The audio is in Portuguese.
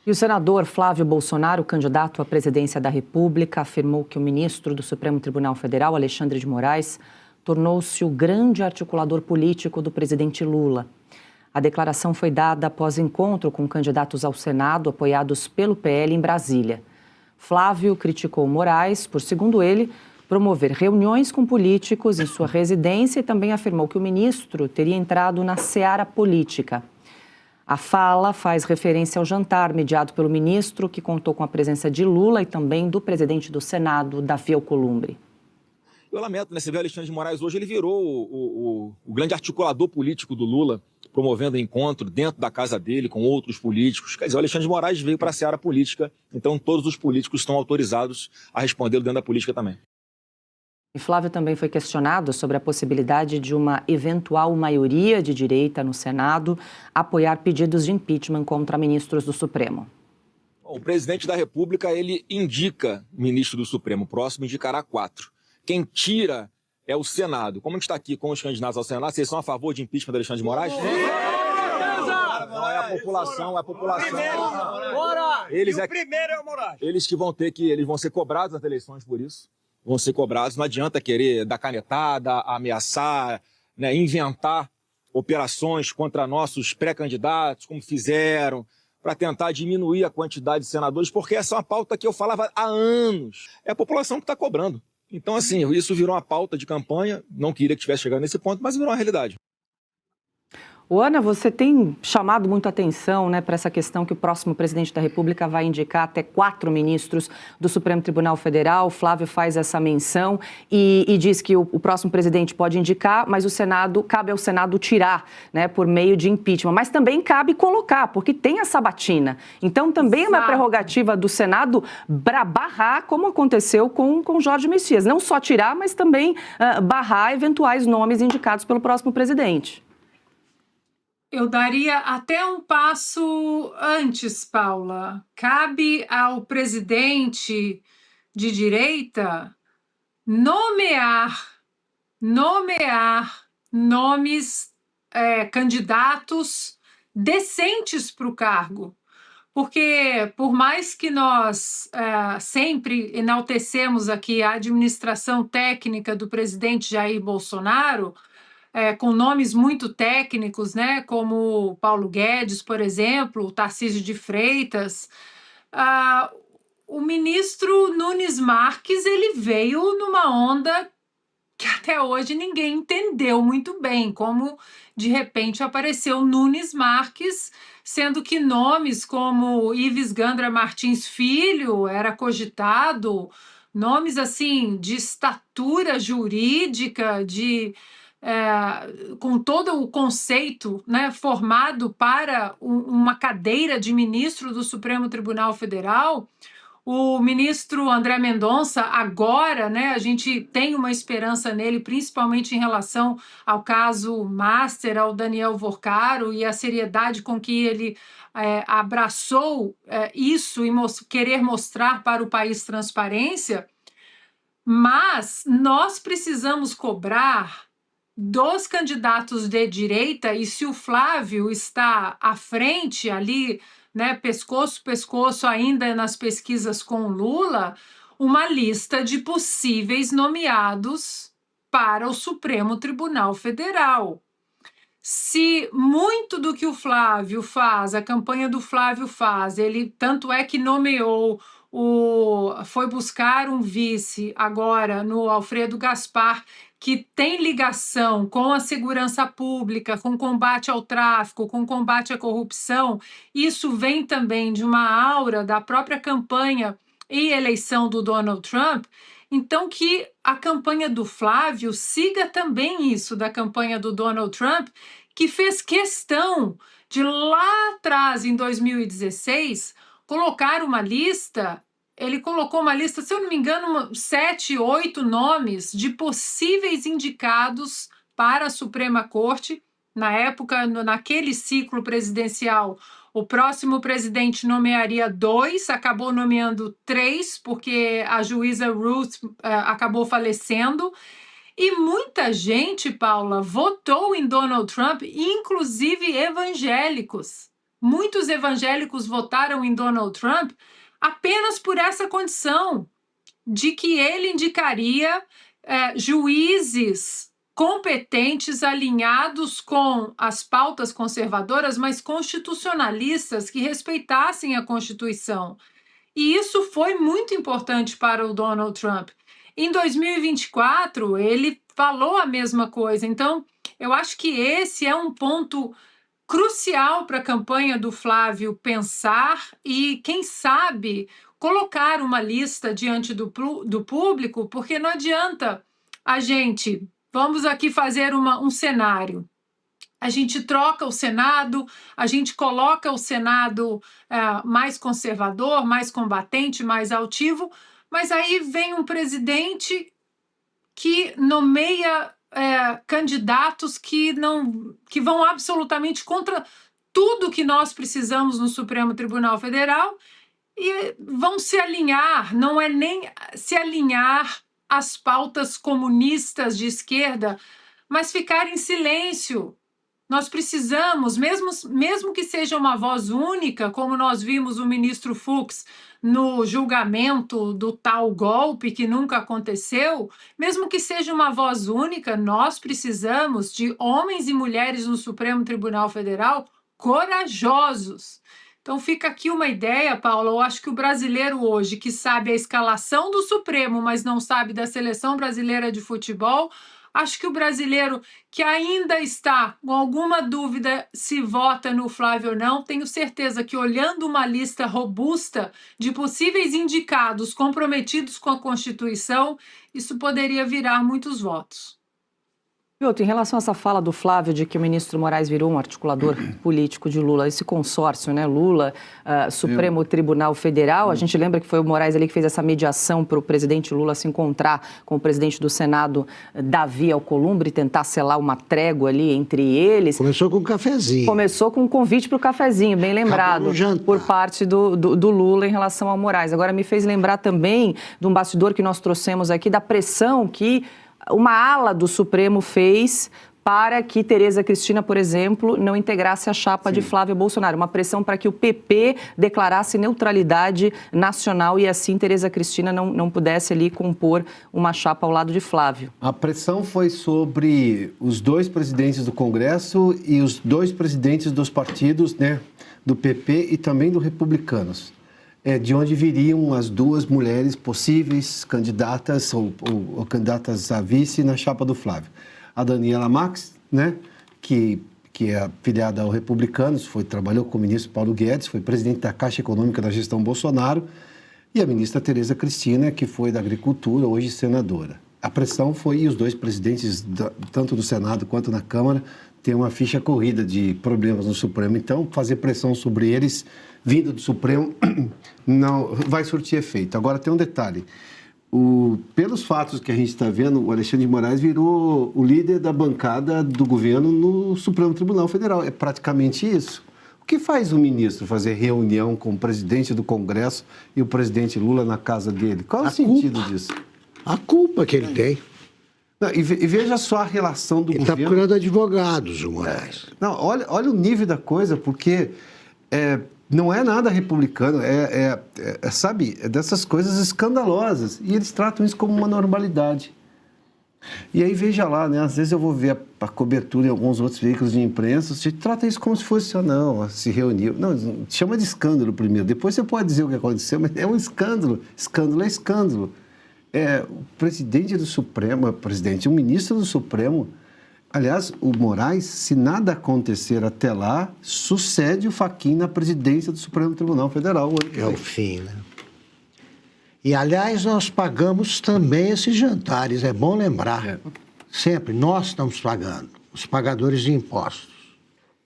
E o senador Flávio Bolsonaro, candidato à presidência da República, afirmou que o ministro do Supremo Tribunal Federal, Alexandre de Moraes, tornou-se o grande articulador político do presidente Lula. A declaração foi dada após encontro com candidatos ao Senado apoiados pelo PL em Brasília. Flávio criticou Moraes por, segundo ele, promover reuniões com políticos em sua residência e também afirmou que o ministro teria entrado na seara política. A fala faz referência ao jantar mediado pelo ministro, que contou com a presença de Lula e também do presidente do Senado, Davi Alcolumbre. Eu lamento, né? Você vê o Alexandre de Moraes hoje, ele virou o grande articulador político do Lula, promovendo encontro dentro da casa dele com outros políticos. Quer dizer, o Alexandre de Moraes veio para a seara política, então todos os políticos estão autorizados a respondê-lo dentro da política também. E Flávio também foi questionado sobre a possibilidade de uma eventual maioria de direita no Senado apoiar pedidos de impeachment contra ministros do Supremo. O presidente da República, ele indica ministro do Supremo, o próximo indicará 4. Quem tira é o Senado. Como a gente está aqui com os candidatos ao Senado, vocês são a favor de impeachment do Alexandre de Moraes? Não, é a população, é a população. Primeiro é o Moraes. Eles vão ser cobrados nas eleições por isso. Vão ser cobrados. Não adianta querer dar canetada, ameaçar, né, inventar operações contra nossos pré-candidatos, como fizeram, para tentar diminuir a quantidade de senadores, porque essa é uma pauta que eu falava há anos. É a população que está cobrando. Então, assim, isso virou uma pauta de campanha. Não queria que tivesse chegado nesse ponto, mas virou uma realidade. Ana, você tem chamado muita atenção, né, para essa questão que o próximo presidente da República vai indicar até 4 ministros do Supremo Tribunal Federal. O Flávio faz essa menção e diz que o próximo presidente pode indicar, mas cabe ao Senado tirar, né, por meio de impeachment. Mas também cabe colocar, porque tem a sabatina. Então também é uma prerrogativa do Senado barrar, como aconteceu com Jorge Messias. Não só tirar, mas também barrar eventuais nomes indicados pelo próximo presidente. Eu daria até um passo antes, Paula. Cabe ao presidente de direita nomear nomes, candidatos decentes para o cargo. Porque, por mais que nós sempre enaltecemos aqui a administração técnica do presidente Jair Bolsonaro, com nomes muito técnicos, né, como Paulo Guedes, por exemplo, o Tarcísio de Freitas, o ministro Nunes Marques, ele veio numa onda que até hoje ninguém entendeu muito bem, como de repente apareceu Nunes Marques, sendo que nomes como Ives Gandra Martins Filho era cogitado, nomes assim de estatura jurídica, com todo o conceito, né, formado para uma cadeira de ministro do Supremo Tribunal Federal. O ministro André Mendonça, agora, né, a gente tem uma esperança nele, principalmente em relação ao caso Master, ao Daniel Vorcaro, e a seriedade com que ele abraçou isso e querer mostrar para o país transparência. Mas nós precisamos cobrar dos candidatos de direita, e se o Flávio está à frente ali, né, pescoço ainda nas pesquisas com Lula, uma lista de possíveis nomeados para o Supremo Tribunal Federal. Se muito do que o Flávio faz, a campanha do Flávio faz, ele tanto é que nomeou foi buscar um vice agora no Alfredo Gaspar, que tem ligação com a segurança pública, com combate ao tráfico, com combate à corrupção. Isso vem também de uma aura da própria campanha e eleição do Donald Trump. Então, que a campanha do Flávio siga também isso da campanha do Donald Trump, que fez questão de lá atrás, em 2016, colocar uma lista. Ele colocou uma lista, se eu não me engano, 7, 8 nomes de possíveis indicados para a Suprema Corte. Na época, naquele ciclo presidencial, o próximo presidente nomearia 2, acabou nomeando 3, porque a juíza Ruth acabou falecendo. E muita gente, Paula, votou em Donald Trump, inclusive evangélicos. muitos evangélicos votaram em Donald Trump apenas por essa condição de que ele indicaria juízes competentes, alinhados com as pautas conservadoras, mas constitucionalistas, que respeitassem a Constituição. E isso foi muito importante para o Donald Trump. Em 2024, ele falou a mesma coisa. Então, eu acho que esse é um ponto crucial para a campanha do Flávio pensar e, quem sabe, colocar uma lista diante do público, porque não adianta a gente... Vamos aqui fazer um cenário. A gente troca o Senado, a gente coloca o Senado mais conservador, mais combatente, mais altivo, mas aí vem um presidente que nomeia candidatos que vão absolutamente contra tudo que nós precisamos no Supremo Tribunal Federal e vão se alinhar, não é nem se alinhar às pautas comunistas de esquerda, mas ficar em silêncio. Nós precisamos, mesmo que seja uma voz única, como nós vimos o ministro Fux no julgamento do tal golpe que nunca aconteceu, mesmo que seja uma voz única, nós precisamos de homens e mulheres no Supremo Tribunal Federal corajosos. Então fica aqui uma ideia, Paula, eu acho que o brasileiro hoje, que sabe a escalação do Supremo, mas não sabe da seleção brasileira de futebol, acho que o brasileiro que ainda está com alguma dúvida se vota no Flávio ou não, tenho certeza que olhando uma lista robusta de possíveis indicados comprometidos com a Constituição, isso poderia virar muitos votos. Em relação a essa fala do Flávio de que o ministro Moraes virou um articulador político de Lula, esse consórcio, né, Lula, Supremo Tribunal Federal, a gente lembra que foi o Moraes ali que fez essa mediação para o presidente Lula se encontrar com o presidente do Senado, Davi Alcolumbre, e tentar selar uma trégua ali entre eles. Começou com um cafezinho. Começou com um convite para o cafezinho, bem lembrado, por parte do Lula em relação ao Moraes. Agora me fez lembrar também de um bastidor que nós trouxemos aqui, da pressão que uma ala do Supremo fez para que Tereza Cristina, por exemplo, não integrasse a chapa de Flávio Bolsonaro. Uma pressão para que o PP declarasse neutralidade nacional e assim Tereza Cristina não pudesse ali compor uma chapa ao lado de Flávio. A pressão foi sobre os dois presidentes do Congresso e os dois presidentes dos partidos, né, do PP e também do Republicanos. De onde viriam as duas mulheres possíveis candidatas ou candidatas a vice na chapa do Flávio. A Daniela Marques, né, que é filiada ao Republicanos, trabalhou com o ministro Paulo Guedes, foi presidente da Caixa Econômica da gestão Bolsonaro, e a ministra Tereza Cristina, que foi da Agricultura, hoje senadora. A pressão foi, e os dois presidentes, tanto no Senado quanto na Câmara, têm uma ficha corrida de problemas no Supremo. Então, fazer pressão sobre eles, vindo do Supremo, não vai surtir efeito. Agora, tem um detalhe. Pelos fatos que a gente está vendo, o Alexandre de Moraes virou o líder da bancada do governo no Supremo Tribunal Federal. É praticamente isso. O que faz o ministro fazer reunião com o presidente do Congresso e o presidente Lula na casa dele? Qual é o sentido disso? A culpa que ele tem. Não, e veja só a relação do ele governo... Ele está procurando advogados, o Moraes. Não, olha o nível da coisa, porque não é nada republicano, sabe, dessas coisas escandalosas. E eles tratam isso como uma normalidade. E aí, veja lá, né? Às vezes eu vou ver a cobertura em alguns outros veículos de imprensa, você trata isso como se fosse, se reuniu. Não, chama de escândalo primeiro. Depois você pode dizer o que aconteceu, mas é um escândalo. Escândalo é escândalo. O presidente do Supremo, o ministro do Supremo, aliás, o Moraes, se nada acontecer até lá, sucede o Fachin na presidência do Supremo Tribunal Federal. É o fim, né? E, aliás, nós pagamos também esses jantares, é bom lembrar. Sempre, nós estamos pagando, os pagadores de impostos.